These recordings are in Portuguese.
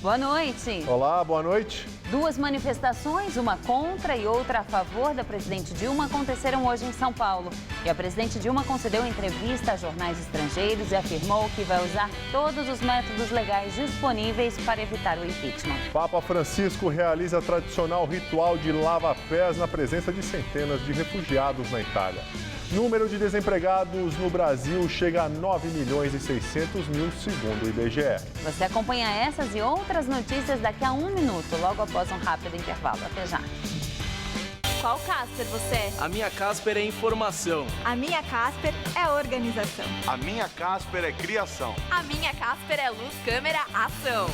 Boa noite. Olá, boa noite. Duas manifestações, uma contra e outra a favor da presidente Dilma, aconteceram hoje em São Paulo. E a presidente Dilma concedeu entrevista a jornais estrangeiros e afirmou que vai usar todos os métodos legais disponíveis para evitar o impeachment. Papa Francisco realiza tradicional ritual de lava-pés na presença de centenas de refugiados na Itália. Número de desempregados no Brasil chega a 9 milhões e 600 mil, segundo o IBGE. Você acompanha essas e outras notícias daqui a 1 minuto, logo após um rápido intervalo. Até já. Qual Casper você é? A minha Casper é informação. A minha Casper é organização. A minha Casper é criação. A minha Casper é luz, câmera, ação.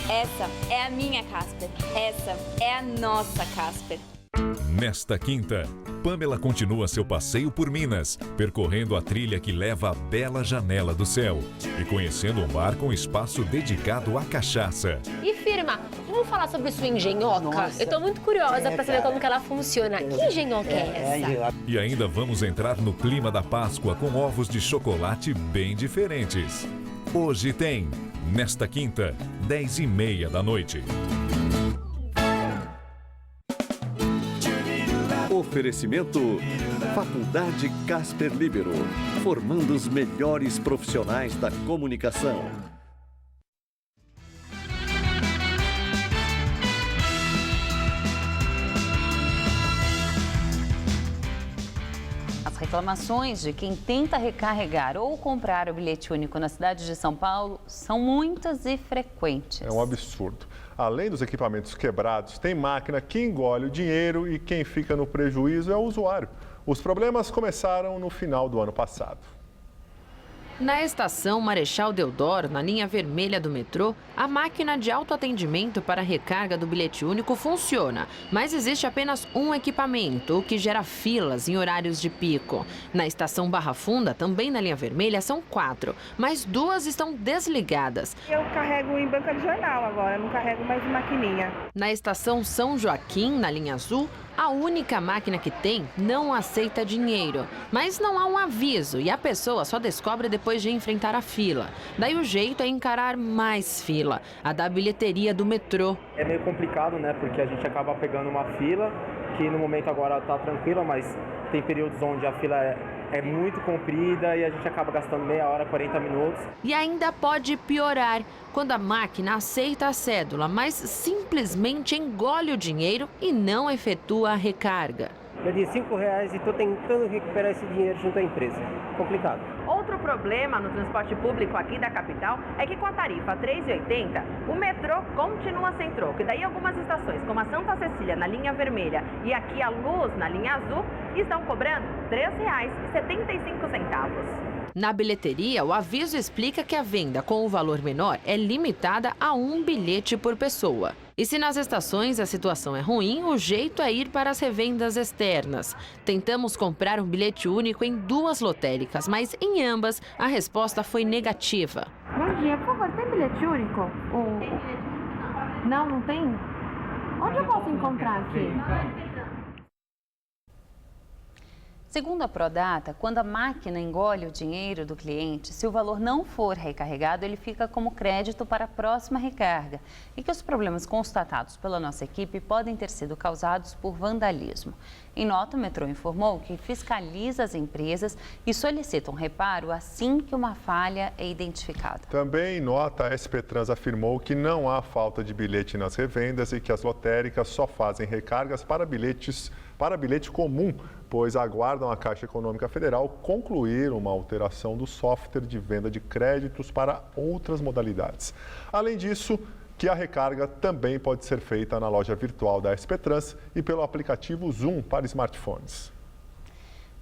Essa é a minha Casper. Essa é a nossa Casper. Nesta quinta, Pamela continua seu passeio por Minas, percorrendo a trilha que leva à bela janela do céu e conhecendo um bar com espaço dedicado à cachaça. E firma, vamos falar sobre sua engenhoca? Nossa, eu tô muito curiosa para saber como que ela funciona. Que engenhoca é essa? E ainda vamos entrar no clima da Páscoa com ovos de chocolate bem diferentes. Hoje tem, nesta quinta, 10h30 da noite. Oferecimento Faculdade Casper Libero, formando os melhores profissionais da comunicação. As reclamações de quem tenta recarregar ou comprar o bilhete único na cidade de São Paulo são muitas e frequentes. É um absurdo. Além dos equipamentos quebrados, tem máquina que engole o dinheiro e quem fica no prejuízo é o usuário. Os problemas começaram no final do ano passado. Na estação Marechal Deodoro, na linha vermelha do metrô, a máquina de autoatendimento para recarga do bilhete único funciona, mas existe apenas um equipamento, o que gera filas em horários de pico. Na estação Barra Funda, também na linha vermelha, são 4, mas 2 estão desligadas. Eu carrego em banca de jornal agora, não carrego mais em maquininha. Na estação São Joaquim, na linha azul, a única máquina que tem não aceita dinheiro, mas não há um aviso e a pessoa só descobre depois de enfrentar a fila. Daí o jeito é encarar mais fila, a da bilheteria do metrô. É meio complicado, né, porque a gente acaba pegando uma fila que no momento agora está tranquila, mas tem períodos onde a fila é muito comprida e a gente acaba gastando meia hora, 40 minutos. E ainda pode piorar, quando a máquina aceita a cédula, mas simplesmente engole o dinheiro e não efetua a recarga. Eu dei R$5 e estou tentando recuperar esse dinheiro junto à empresa. Complicado. Outro problema no transporte público aqui da capital é que com a tarifa R$3,80, o metrô continua sem troco. E daí algumas estações, como a Santa Cecília na linha vermelha e aqui a Luz na linha azul, estão cobrando R$3,75. Na bilheteria, o aviso explica que a venda com o valor menor é limitada a 1 bilhete por pessoa. E se nas estações a situação é ruim, o jeito é ir para as revendas externas. Tentamos comprar um bilhete único em 2 lotéricas, mas em ambas a resposta foi negativa. Bom dia, por favor, tem bilhete único? Não, não tem? Onde eu posso encontrar aqui? Segundo a Prodata, quando a máquina engole o dinheiro do cliente, se o valor não for recarregado, ele fica como crédito para a próxima recarga. E que os problemas constatados pela nossa equipe podem ter sido causados por vandalismo. Em nota, o metrô informou que fiscaliza as empresas e solicita um reparo assim que uma falha é identificada. Também em nota, a SP Trans afirmou que não há falta de bilhete nas revendas e que as lotéricas só fazem recargas para bilhete comum, pois aguardam a Caixa Econômica Federal concluir uma alteração do software de venda de créditos para outras modalidades. Além disso, que a recarga também pode ser feita na loja virtual da SP Trans e pelo aplicativo Zoom para smartphones.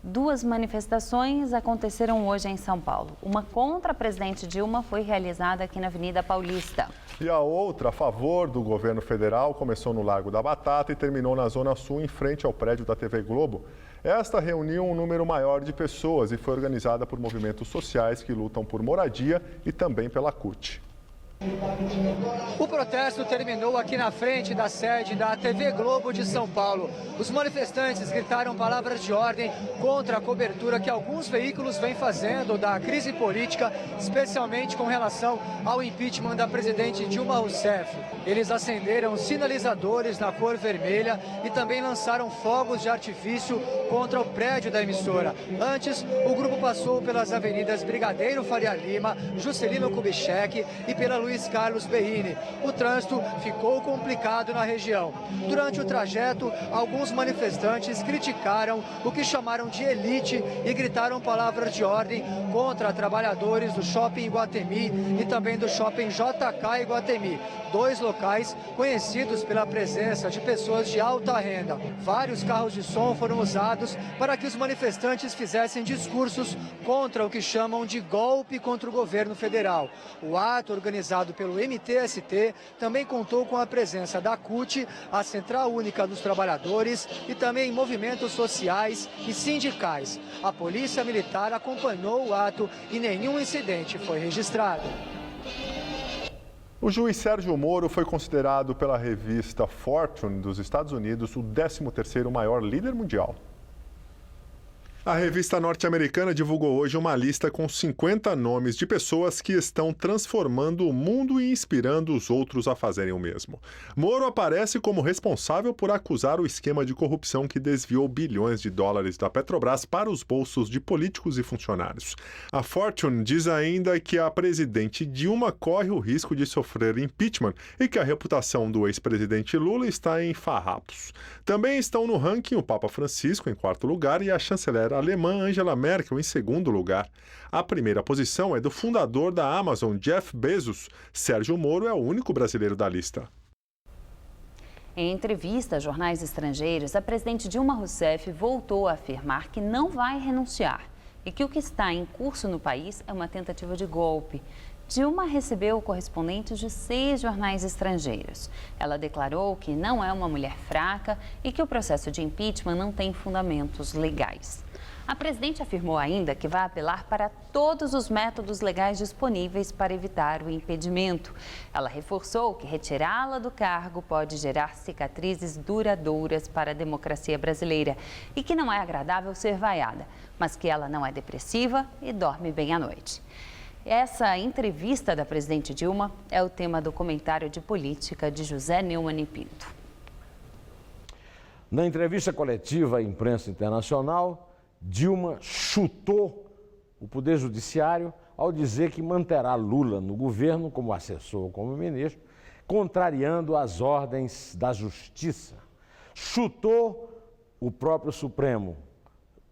2 manifestações aconteceram hoje em São Paulo. Uma contra a presidente Dilma foi realizada aqui na Avenida Paulista. E a outra, a favor do governo federal, começou no Largo da Batata e terminou na Zona Sul, em frente ao prédio da TV Globo. Esta reuniu um número maior de pessoas e foi organizada por movimentos sociais que lutam por moradia e também pela CUT. O protesto terminou aqui na frente da sede da TV Globo de São Paulo. Os manifestantes gritaram palavras de ordem contra a cobertura que alguns veículos vêm fazendo da crise política, especialmente com relação ao impeachment da presidente Dilma Rousseff. Eles acenderam sinalizadores na cor vermelha e também lançaram fogos de artifício contra o prédio da emissora. Antes, o grupo passou pelas avenidas Brigadeiro Faria Lima, Juscelino Kubitschek e pela Luiz Carlos Berrini. O trânsito ficou complicado na região. Durante o trajeto, alguns manifestantes criticaram o que chamaram de elite e gritaram palavras de ordem contra trabalhadores do Shopping Iguatemi e também do Shopping JK Iguatemi, dois locais conhecidos pela presença de pessoas de alta renda. Vários carros de som foram usados para que os manifestantes fizessem discursos contra o que chamam de golpe contra o governo federal. O ato, organizado pelo MTST, também contou com a presença da CUT, a Central Única dos Trabalhadores, e também movimentos sociais e sindicais. A Polícia Militar acompanhou o ato e nenhum incidente foi registrado. O juiz Sérgio Moro foi considerado pela revista Fortune dos Estados Unidos o 13º maior líder mundial. A revista norte-americana divulgou hoje uma lista com 50 nomes de pessoas que estão transformando o mundo e inspirando os outros a fazerem o mesmo. Moro aparece como responsável por acusar o esquema de corrupção que desviou bilhões de dólares da Petrobras para os bolsos de políticos e funcionários. A Fortune diz ainda que a presidente Dilma corre o risco de sofrer impeachment e que a reputação do ex-presidente Lula está em farrapos. Também estão no ranking o Papa Francisco em 4º lugar e a chanceler alemã Angela Merkel em 2º lugar. A primeira posição é do fundador da Amazon, Jeff Bezos. Sérgio Moro é o único brasileiro da lista. Em entrevista a jornais estrangeiros, a presidente Dilma Rousseff voltou a afirmar que não vai renunciar e que o que está em curso no país é uma tentativa de golpe. Dilma recebeu correspondentes de 6 jornais estrangeiros. Ela declarou que não é uma mulher fraca e que o processo de impeachment não tem fundamentos legais. A presidente afirmou ainda que vai apelar para todos os métodos legais disponíveis para evitar o impedimento. Ela reforçou que retirá-la do cargo pode gerar cicatrizes duradouras para a democracia brasileira e que não é agradável ser vaiada, mas que ela não é depressiva e dorme bem à noite. Essa entrevista da presidente Dilma é o tema do comentário de política de José Neumann e Pinto. Na entrevista coletiva à imprensa internacional, Dilma chutou o Poder Judiciário ao dizer que manterá Lula no governo como assessor ou como ministro, contrariando as ordens da Justiça. Chutou o próprio Supremo,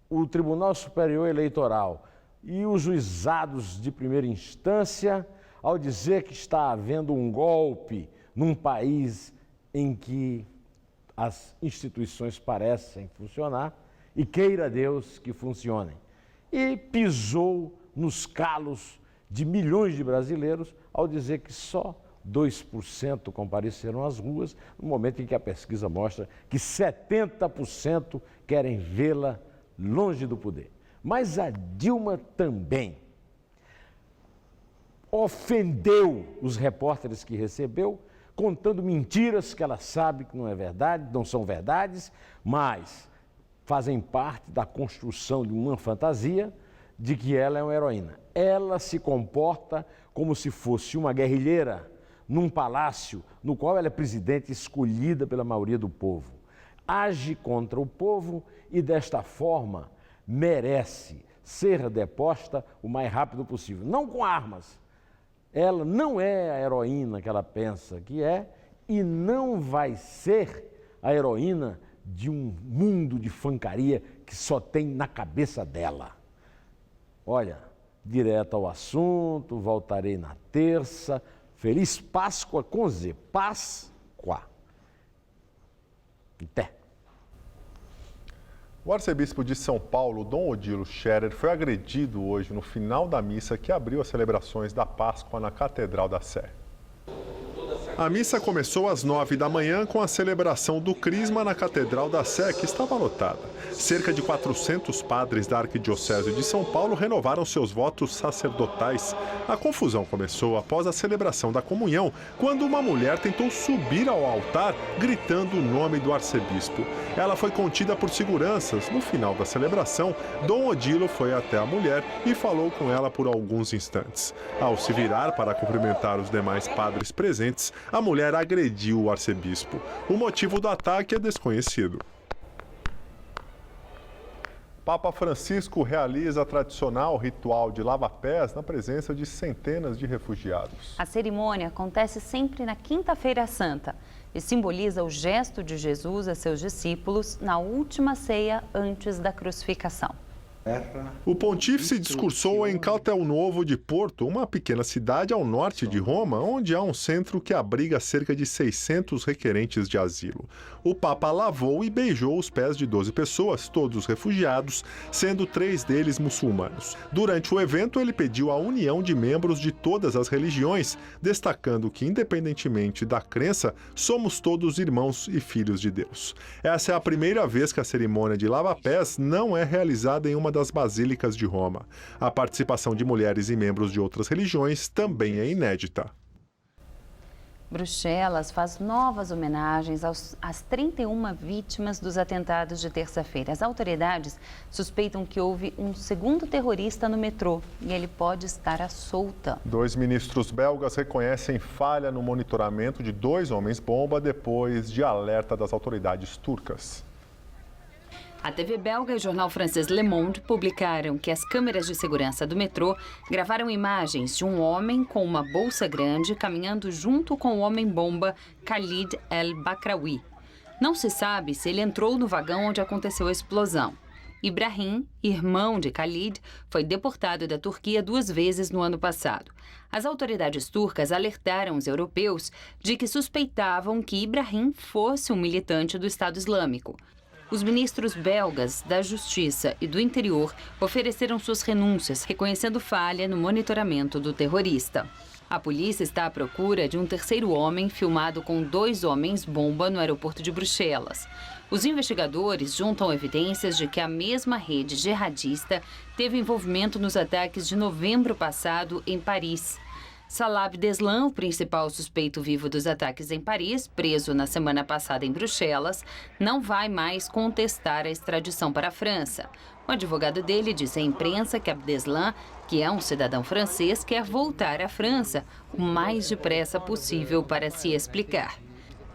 o Tribunal Superior Eleitoral e os juizados de primeira instância ao dizer que está havendo um golpe num país em que as instituições parecem funcionar e queira Deus que funcionem. E pisou nos calos de milhões de brasileiros ao dizer que só 2% compareceram às ruas, no momento em que a pesquisa mostra que 70% querem vê-la longe do poder. Mas a Dilma também ofendeu os repórteres que recebeu, contando mentiras que ela sabe que não é verdade, não são verdades, mas fazem parte da construção de uma fantasia de que ela é uma heroína. Ela se comporta como se fosse uma guerrilheira num palácio no qual ela é presidente escolhida pela maioria do povo. Age contra o povo e, desta forma, merece ser deposta o mais rápido possível. Não com armas. Ela não é a heroína que ela pensa que é e não vai ser a heroína de um mundo de fancaria que só tem na cabeça dela. Olha, direto ao assunto, voltarei na terça. Feliz Páscoa com Z, Páscoa. Até. O arcebispo de São Paulo, Dom Odilo Scherer, foi agredido hoje no final da missa que abriu as celebrações da Páscoa na Catedral da Sé. Toda essa A missa começou às 9 da manhã com a celebração do Crisma na Catedral da Sé, que estava lotada. Cerca de 400 padres da Arquidiocese de São Paulo renovaram seus votos sacerdotais. A confusão começou após a celebração da comunhão, quando uma mulher tentou subir ao altar gritando o nome do arcebispo. Ela foi contida por seguranças. No final da celebração, Dom Odilo foi até a mulher e falou com ela por alguns instantes. Ao se virar para cumprimentar os demais padres presentes, a mulher agrediu o arcebispo. O motivo do ataque é desconhecido. Papa Francisco realiza a tradicional ritual de lava-pés na presença de centenas de refugiados. A cerimônia acontece sempre na Quinta-feira Santa e simboliza o gesto de Jesus a seus discípulos na última ceia antes da crucificação. O pontífice discursou em Castelnuovo de Porto, uma pequena cidade ao norte de Roma, onde há um centro que abriga cerca de 600 requerentes de asilo. O Papa lavou e beijou os pés de 12 pessoas, todos refugiados, sendo 3 deles muçulmanos. Durante o evento, ele pediu a união de membros de todas as religiões, destacando que, independentemente da crença, somos todos irmãos e filhos de Deus. Essa é a primeira vez que a cerimônia de lava-pés não é realizada em uma das basílicas de Roma. A participação de mulheres e membros de outras religiões também é inédita. Bruxelas faz novas homenagens às 31 vítimas dos atentados de terça-feira. As autoridades suspeitam que houve um segundo terrorista no metrô e ele pode estar à solta. 2 ministros belgas reconhecem falha no monitoramento de 2 homens-bomba depois de alerta das autoridades turcas. A TV belga e o jornal francês Le Monde publicaram que as câmeras de segurança do metrô gravaram imagens de um homem com uma bolsa grande caminhando junto com o homem-bomba Khalid El-Bakraoui. Não se sabe se ele entrou no vagão onde aconteceu a explosão. Ibrahim, irmão de Khalid, foi deportado da Turquia 2 vezes no ano passado. As autoridades turcas alertaram os europeus de que suspeitavam que Ibrahim fosse um militante do Estado Islâmico. Os ministros belgas da Justiça e do Interior ofereceram suas renúncias, reconhecendo falha no monitoramento do terrorista. A polícia está à procura de um terceiro homem filmado com 2 homens-bomba no aeroporto de Bruxelas. Os investigadores juntam evidências de que a mesma rede jihadista teve envolvimento nos ataques de novembro passado em Paris. Salah Abdeslam, o principal suspeito vivo dos ataques em Paris, preso na semana passada em Bruxelas, não vai mais contestar a extradição para a França. O advogado dele disse à imprensa que Abdeslam, que é um cidadão francês, quer voltar à França o mais depressa possível para se explicar.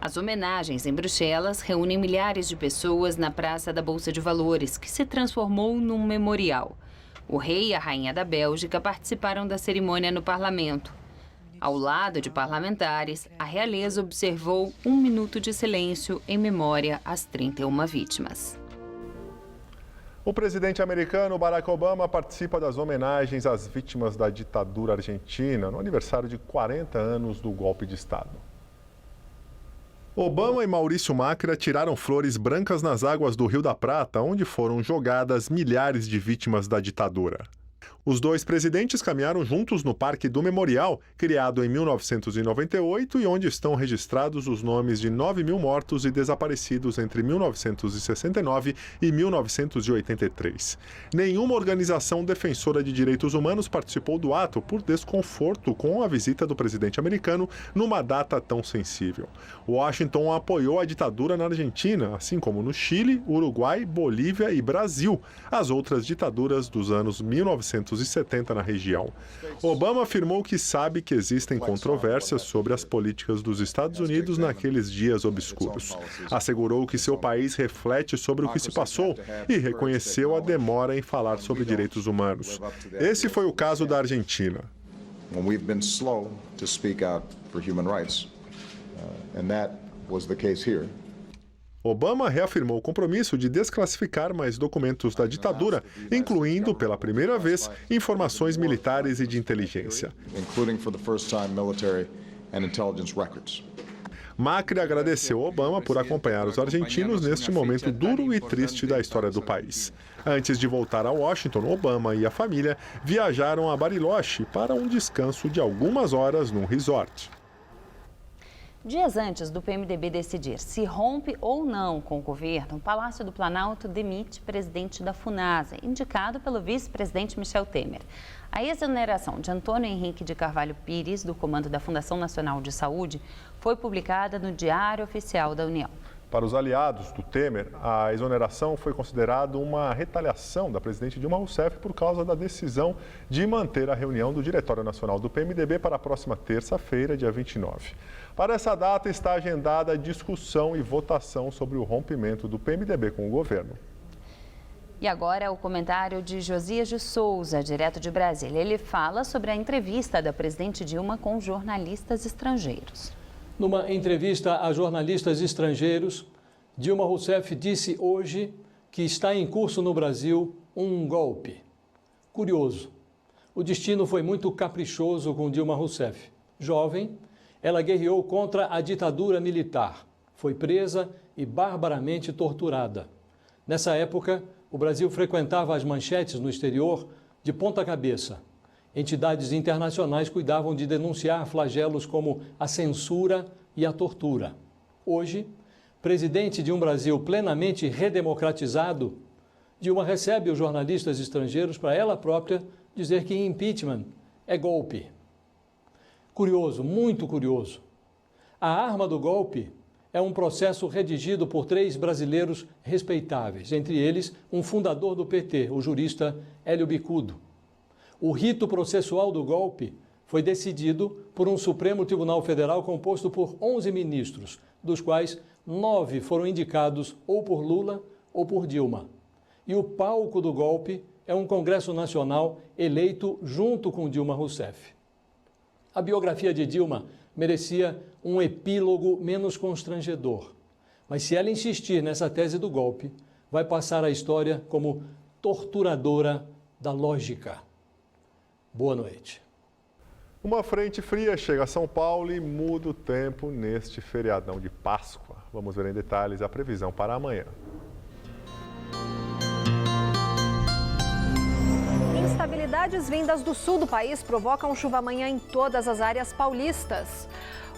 As homenagens em Bruxelas reúnem milhares de pessoas na Praça da Bolsa de Valores, que se transformou num memorial. O rei e a rainha da Bélgica participaram da cerimônia no parlamento. Ao lado de parlamentares, a realeza observou 1 minuto de silêncio em memória às 31 vítimas. O presidente americano Barack Obama participa das homenagens às vítimas da ditadura argentina no aniversário de 40 anos do golpe de Estado. Obama e Maurício Macri atiraram flores brancas nas águas do Rio da Prata, onde foram jogadas milhares de vítimas da ditadura. Os 2 presidentes caminharam juntos no Parque do Memorial, criado em 1998 e onde estão registrados os nomes de 9.000 mortos e desaparecidos entre 1969 e 1983. Nenhuma organização defensora de direitos humanos participou do ato por desconforto com a visita do presidente americano numa data tão sensível. Washington apoiou a ditadura na Argentina, assim como no Chile, Uruguai, Bolívia e Brasil, as outras ditaduras dos anos 1970 na região. Obama afirmou que sabe que existem controvérsias sobre as políticas dos Estados Unidos naqueles dias obscuros. Assegurou que seu país reflete sobre o que se passou e reconheceu a demora em falar sobre direitos humanos. Esse foi o caso da Argentina. We've been slow to speak out for human rights, and that was the case here. Obama reafirmou o compromisso de desclassificar mais documentos da ditadura, incluindo, pela primeira vez, informações militares e de inteligência. Macri agradeceu Obama por acompanhar os argentinos neste momento duro e triste da história do país. Antes de voltar a Washington, Obama e a família viajaram a Bariloche para um descanso de algumas horas num resort. Dias antes do PMDB decidir se rompe ou não com o governo, o Palácio do Planalto demite presidente da FUNASA, indicado pelo vice-presidente Michel Temer. A exoneração de Antônio Henrique de Carvalho Pires, do comando da Fundação Nacional de Saúde, foi publicada no Diário Oficial da União. Para os aliados do Temer, a exoneração foi considerada uma retaliação da presidente Dilma Rousseff por causa da decisão de manter a reunião do Diretório Nacional do PMDB para a próxima terça-feira, dia 29. Para essa data está agendada a discussão e votação sobre o rompimento do PMDB com o governo. E agora o comentário de Josias de Souza, direto de Brasília. Ele fala sobre a entrevista da presidente Dilma com jornalistas estrangeiros. Numa entrevista a jornalistas estrangeiros, Dilma Rousseff disse hoje que está em curso no Brasil um golpe. Curioso, o destino foi muito caprichoso com Dilma Rousseff. Jovem, ela guerreou contra a ditadura militar, foi presa e barbaramente torturada. Nessa época, o Brasil frequentava as manchetes no exterior de ponta cabeça. Entidades internacionais cuidavam de denunciar flagelos como a censura e a tortura. Hoje, presidente de um Brasil plenamente redemocratizado, Dilma recebe os jornalistas estrangeiros para ela própria dizer que impeachment é golpe. Curioso, muito curioso. A arma do golpe é um processo redigido por 3 brasileiros respeitáveis, entre eles um fundador do PT, o jurista Hélio Bicudo. O rito processual do golpe foi decidido por um Supremo Tribunal Federal composto por 11 ministros, dos quais 9 foram indicados ou por Lula ou por Dilma. E o palco do golpe é um Congresso Nacional eleito junto com Dilma Rousseff. A biografia de Dilma merecia um epílogo menos constrangedor. Mas se ela insistir nessa tese do golpe, vai passar a história como torturadora da lógica. Boa noite. Uma frente fria chega a São Paulo e muda o tempo neste feriadão de Páscoa. Vamos ver em detalhes a previsão para amanhã. Instabilidades vindas do sul do país provocam chuva amanhã em todas as áreas paulistas.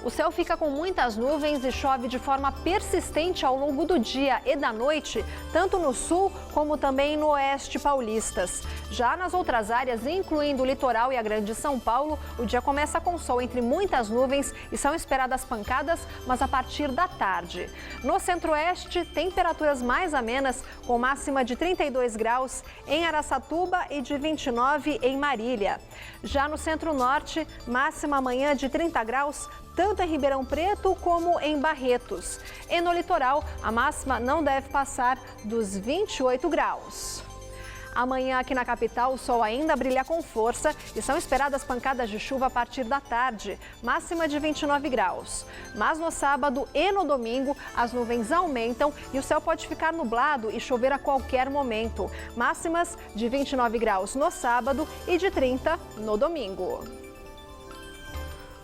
O céu fica com muitas nuvens e chove de forma persistente ao longo do dia e da noite, tanto no sul como também no oeste paulistas. Já nas outras áreas, incluindo o litoral e a Grande São Paulo, o dia começa com sol entre muitas nuvens e são esperadas pancadas, mas a partir da tarde. No centro-oeste, temperaturas mais amenas, com máxima de 32 graus em Araçatuba e de 29 em Marília. Já no centro-norte, máxima amanhã de 30 graus, tanto em Ribeirão Preto como em Barretos. E no litoral, a máxima não deve passar dos 28 graus. Amanhã, aqui na capital, o sol ainda brilha com força e são esperadas pancadas de chuva a partir da tarde, máxima de 29 graus. Mas no sábado e no domingo, as nuvens aumentam e o céu pode ficar nublado e chover a qualquer momento. Máximas de 29 graus no sábado e de 30 no domingo.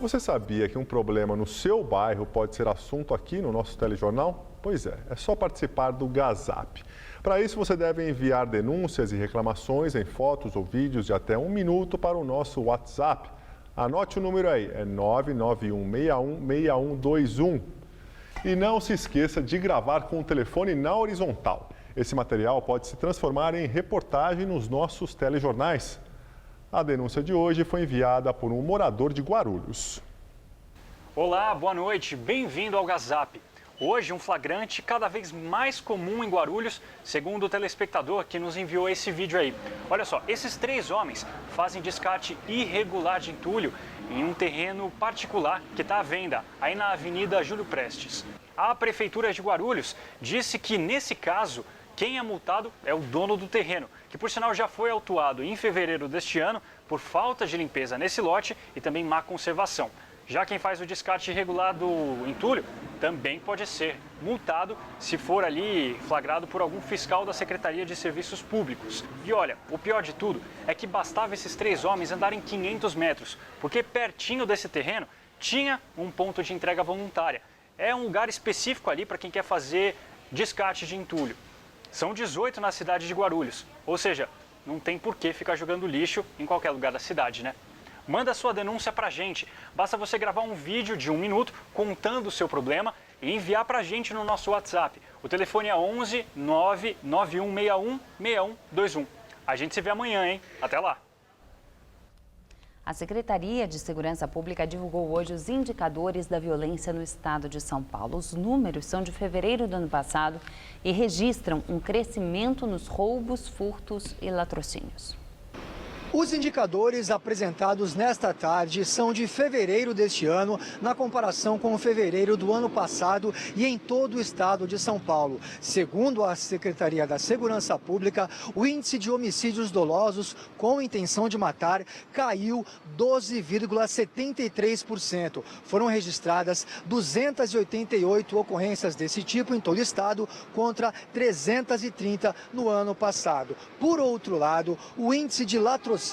Você sabia que um problema no seu bairro pode ser assunto aqui no nosso telejornal? Pois é só participar do Gazap. Para isso, você deve enviar denúncias e reclamações em fotos ou vídeos de até 1 minuto para o nosso WhatsApp. Anote o número aí, é 991616121. E não se esqueça de gravar com o telefone na horizontal. Esse material pode se transformar em reportagem nos nossos telejornais. A denúncia de hoje foi enviada por um morador de Guarulhos. Olá, boa noite. Bem-vindo ao Gazap. Hoje, um flagrante cada vez mais comum em Guarulhos, segundo o telespectador que nos enviou esse vídeo aí. Olha só, esses 3 homens fazem descarte irregular de entulho em um terreno particular que está à venda, aí na Avenida Júlio Prestes. A Prefeitura de Guarulhos disse que, nesse caso, quem é multado é o dono do terreno, que por sinal já foi autuado em fevereiro deste ano por falta de limpeza nesse lote e também má conservação. Já quem faz o descarte irregular do entulho também pode ser multado se for ali flagrado por algum fiscal da Secretaria de Serviços Públicos. E olha, o pior de tudo é que bastava esses 3 homens andarem 500 metros, porque pertinho desse terreno tinha um ponto de entrega voluntária. É um lugar específico ali para quem quer fazer descarte de entulho. São 18 na cidade de Guarulhos, ou seja, não tem por que ficar jogando lixo em qualquer lugar da cidade, né? Manda sua denúncia para a gente. Basta você gravar um vídeo de 1 minuto contando o seu problema e enviar para a gente no nosso WhatsApp. O telefone é 11 99161 6121. A gente se vê amanhã, hein? Até lá! A Secretaria de Segurança Pública divulgou hoje os indicadores da violência no estado de São Paulo. Os números são de fevereiro do ano passado e registram um crescimento nos roubos, furtos e latrocínios. Os indicadores apresentados nesta tarde são de fevereiro deste ano, na comparação com fevereiro do ano passado e em todo o estado de São Paulo. Segundo a Secretaria da Segurança Pública, o índice de homicídios dolosos com intenção de matar caiu 12,73%. Foram registradas 288 ocorrências desse tipo em todo o estado, contra 330 no ano passado. Por outro lado, o índice de latrocínios,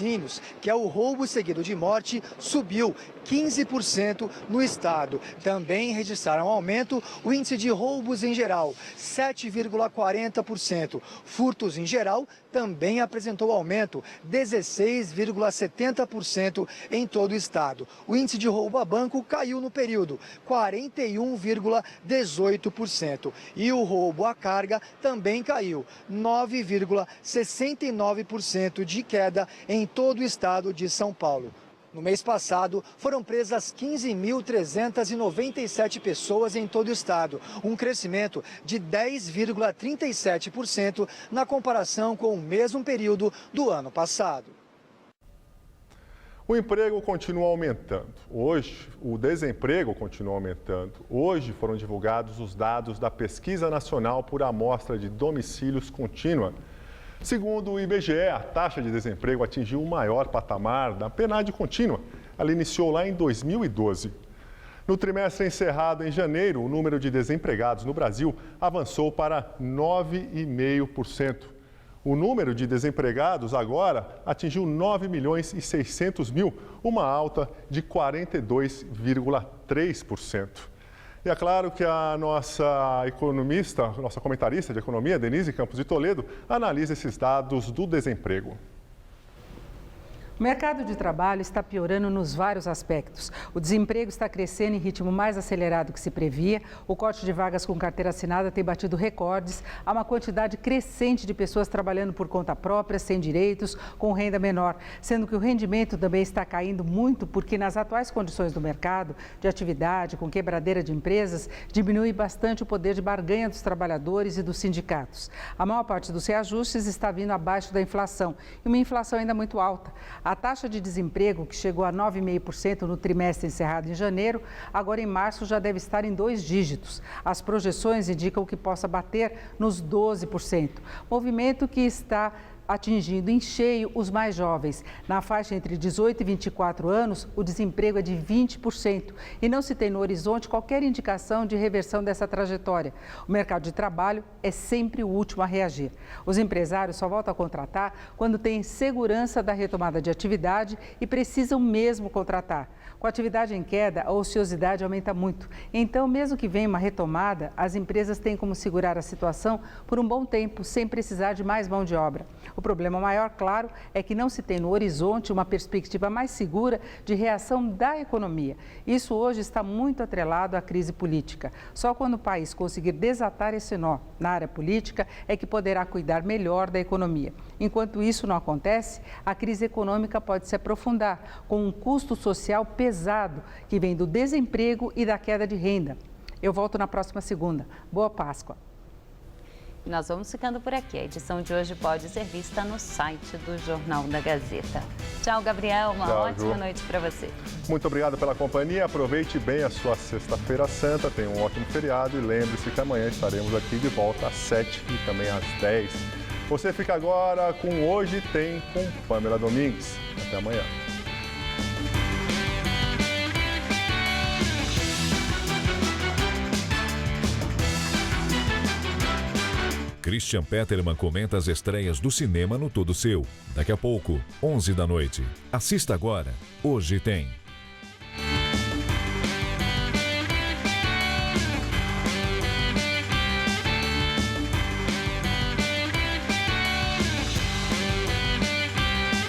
que é o roubo seguido de morte, subiu 15% no estado. Também registraram aumento o índice de roubos em geral, 7,40%. Furtos em geral também apresentou aumento, 16,70% em todo o estado. O índice de roubo a banco caiu no período, 41,18%. E o roubo à carga também caiu, 9,69% de queda em todo o estado de São Paulo. No mês passado, foram presas 15.397 pessoas em todo o estado, um crescimento de 10,37% na comparação com o mesmo período do ano passado. O emprego continua aumentando. Hoje, o desemprego continua aumentando. Hoje foram divulgados os dados da Pesquisa Nacional por Amostra de Domicílios Contínua. Segundo o IBGE, a taxa de desemprego atingiu o maior patamar da PNAD contínua. Ela iniciou lá em 2012. No trimestre encerrado em janeiro, o número de desempregados no Brasil avançou para 9,5%. O número de desempregados agora atingiu 9.600.000, uma alta de 42,3%. E é claro que a nossa economista, nossa comentarista de economia, Denise Campos de Toledo, analisa esses dados do desemprego. O mercado de trabalho está piorando nos vários aspectos. O desemprego está crescendo em ritmo mais acelerado que se previa, o corte de vagas com carteira assinada tem batido recordes, há uma quantidade crescente de pessoas trabalhando por conta própria, sem direitos, com renda menor, sendo que o rendimento também está caindo muito porque nas atuais condições do mercado de atividade, com quebradeira de empresas, diminui bastante o poder de barganha dos trabalhadores e dos sindicatos. A maior parte dos reajustes está vindo abaixo da inflação, e uma inflação ainda muito alta. A taxa de desemprego, que chegou a 9,5% no trimestre encerrado em janeiro, agora em março já deve estar em 2 dígitos. As projeções indicam que possa bater nos 12%. Movimento que está atingindo em cheio os mais jovens. Na faixa entre 18 e 24 anos, o desemprego é de 20% e não se tem no horizonte qualquer indicação de reversão dessa trajetória. O mercado de trabalho é sempre o último a reagir. Os empresários só voltam a contratar quando têm segurança da retomada de atividade e precisam mesmo contratar. Com a atividade em queda, a ociosidade aumenta muito. Então, mesmo que venha uma retomada, as empresas têm como segurar a situação por um bom tempo, sem precisar de mais mão de obra. O problema maior, claro, é que não se tem no horizonte uma perspectiva mais segura de reação da economia. Isso hoje está muito atrelado à crise política. Só quando o país conseguir desatar esse nó na área política é que poderá cuidar melhor da economia. Enquanto isso não acontece, a crise econômica pode se aprofundar, com um custo social pesado que vem do desemprego e da queda de renda. Eu volto na próxima segunda. Boa Páscoa! Nós vamos ficando por aqui. A edição de hoje pode ser vista no site do Jornal da Gazeta. Tchau, Gabriel. Uma ótima noite para você. Muito obrigado pela companhia. Aproveite bem a sua Sexta-feira Santa. Tenha um ótimo feriado e lembre-se que amanhã estaremos aqui de volta às 7 e também às 10. Você fica agora com Hoje Tem com Pamela Domingues. Até amanhã. Christian Peterman comenta as estreias do cinema no Todo Seu. Daqui a pouco, 11 da noite. Assista agora. Hoje Tem.